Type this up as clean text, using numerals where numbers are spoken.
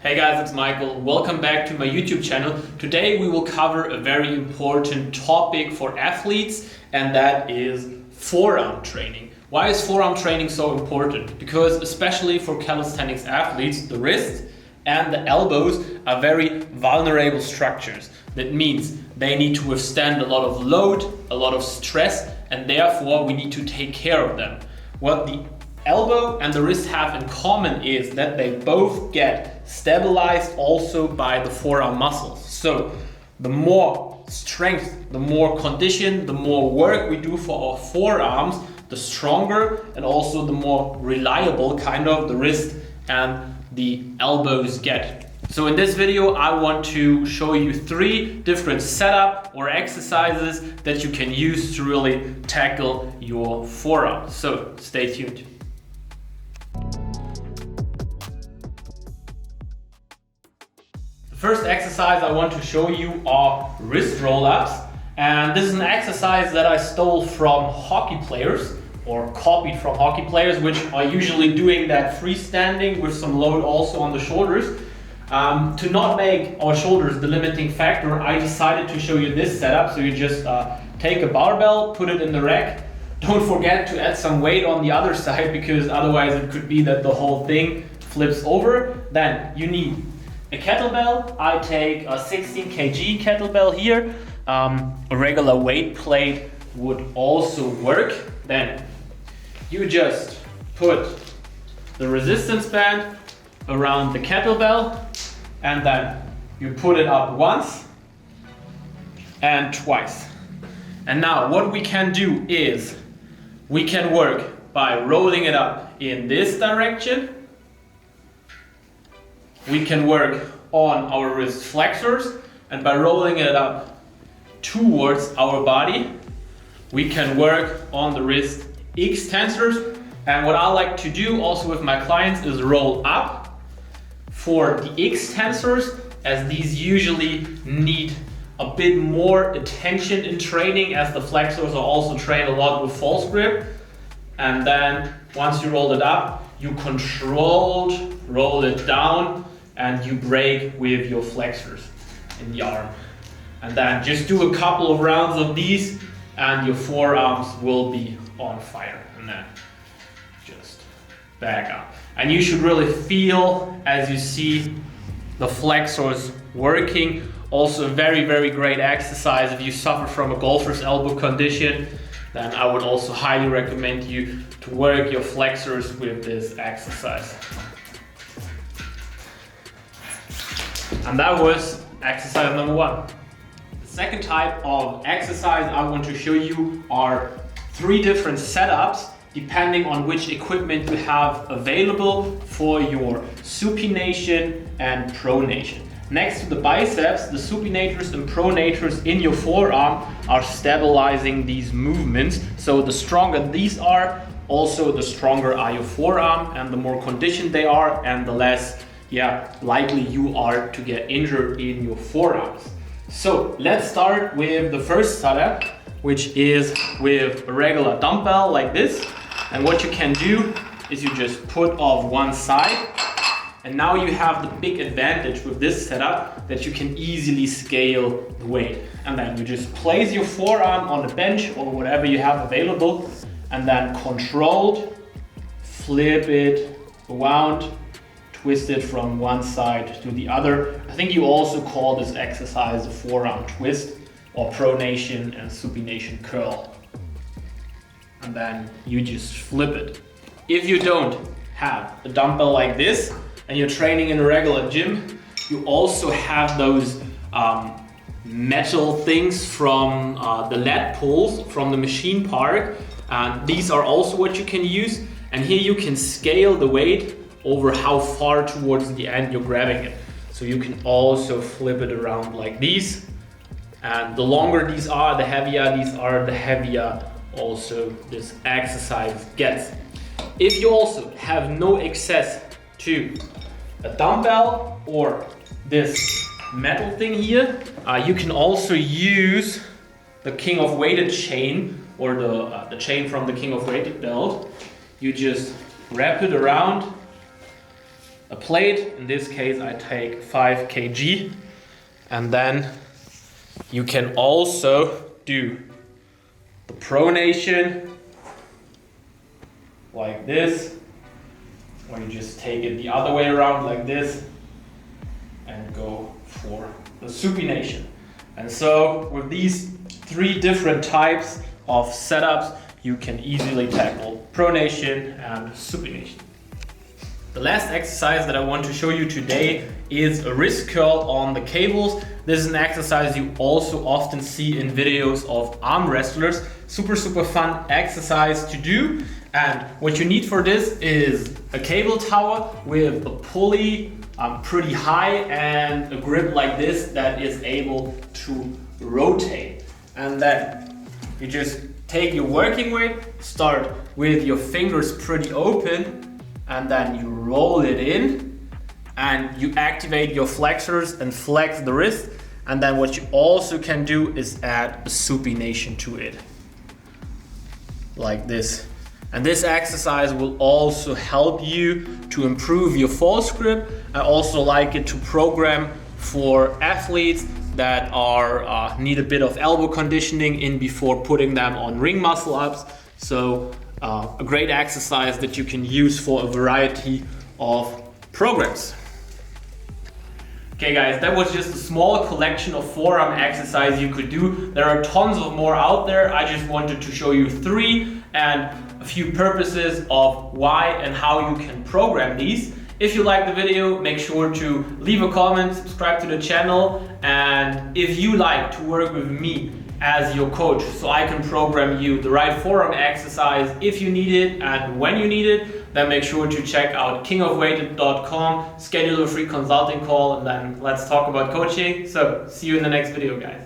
Hey guys, it's Michael. Welcome back to my YouTube channel. Today we will cover a very important topic for athletes, and that is forearm training. Why is forearm training so important? Because especially for calisthenics athletes, the wrist and the elbows are very vulnerable structures. That means they need to withstand a lot of load, a lot of stress, and therefore we need to take care of them. What the elbow and the wrist have in common is that they both get stabilized also by the forearm muscles. So the more strength, the more condition, the more work we do for our forearms, the stronger and also the more reliable kind of the wrist and the elbows get. So in this video I want to show you 3 different setup or exercises that you can use to really tackle your forearm. So stay tuned. The first exercise I want to show you are wrist roll-ups, and this is an exercise that I stole from hockey players or copied from hockey players, which are usually doing that freestanding with some load also on the shoulders. To not make our shoulders the limiting factor, I decided to show you this setup. So you just take a barbell, put it in the rack. Don't forget to add some weight on the other side, because otherwise it could be that the whole thing flips over. Then you need a kettlebell. I take a 16 kg kettlebell here. A regular weight plate would also work. Then you just put the resistance band around the kettlebell, and then you put it up once and twice. And now what we can do is we can work by rolling it up in this direction. We can work on our wrist flexors, and by rolling it up towards our body, we can work on the wrist extensors. And what I like to do also with my clients is roll up for the extensors, as these usually need a bit more attention in training, as the flexors are also trained a lot with false grip. And then once you roll it up, you controlled roll it down and you break with your flexors in the arm. And then just do a couple of rounds of these and your forearms will be on fire. And then just back up. And you should really feel as you see the flexors working. Also a very, very great exercise if you suffer from a golfer's elbow condition. Then I would also highly recommend you to work your flexors with this exercise. And that was exercise number 1. The second type of exercise I want to show you are 3 different setups depending on which equipment you have available for your supination and pronation. Next to the biceps, the supinators and pronators in your forearm are stabilizing these movements. So the stronger these are, also the stronger are your forearm, and the more conditioned they are, and the less likely you are to get injured in your forearms. So let's start with the first setup, which is with a regular dumbbell like this. And what you can do is you just put off one side, and now you have the big advantage with this setup that you can easily scale the weight. And then you just place your forearm on the bench or whatever you have available, and then controlled flip it around, twist it from one side to the other. I think you also call this exercise a forearm twist or pronation and supination curl. And then you just flip it. If you don't have a dumbbell like this and you're training in a regular gym, you also have those metal things from the lead poles from the machine park. And these are also what you can use. And here you can scale the weight over how far towards the end you're grabbing it. So you can also flip it around like these. And the longer these are, the heavier these are, the heavier also this exercise gets. If you also have no access to a dumbbell or this metal thing here, you can also use the King of Weighted chain, or the chain from the King of Weighted belt. You just wrap it around a plate. In this case, I take 5 kg. And then you can also do the pronation like this, or you just take it the other way around like this and go for the supination. And so with these 3 different types of setups, you can easily tackle pronation and supination. The last exercise that I want to show you today is a wrist curl on the cables. This is an exercise you also often see in videos of arm wrestlers. Super fun exercise to do. And what you need for this is a cable tower with a pulley pretty high and a grip like this that is able to rotate. And then you just take your working weight, start with your fingers pretty open, and then you roll it in and you activate your flexors and flex the wrist. And then what you also can do is add a supination to it, like this. And this exercise will also help you to improve your false grip. I also like it to program for athletes that are need a bit of elbow conditioning in before putting them on ring muscle ups. So a great exercise that you can use for a variety of programs. Okay guys, that was just a small collection of forearm exercises you could do. There are tons of more out there. I just wanted to show you 3 and a few purposes of why and how you can program these. If you like the video, make sure to leave a comment, subscribe to the channel, and if you like to work with me as your coach so I can program you the right forearm exercise if you need it and when you need it, then make sure to check out kingofweighted.com, schedule a free consulting call, and then let's talk about coaching. So see you in the next video, guys.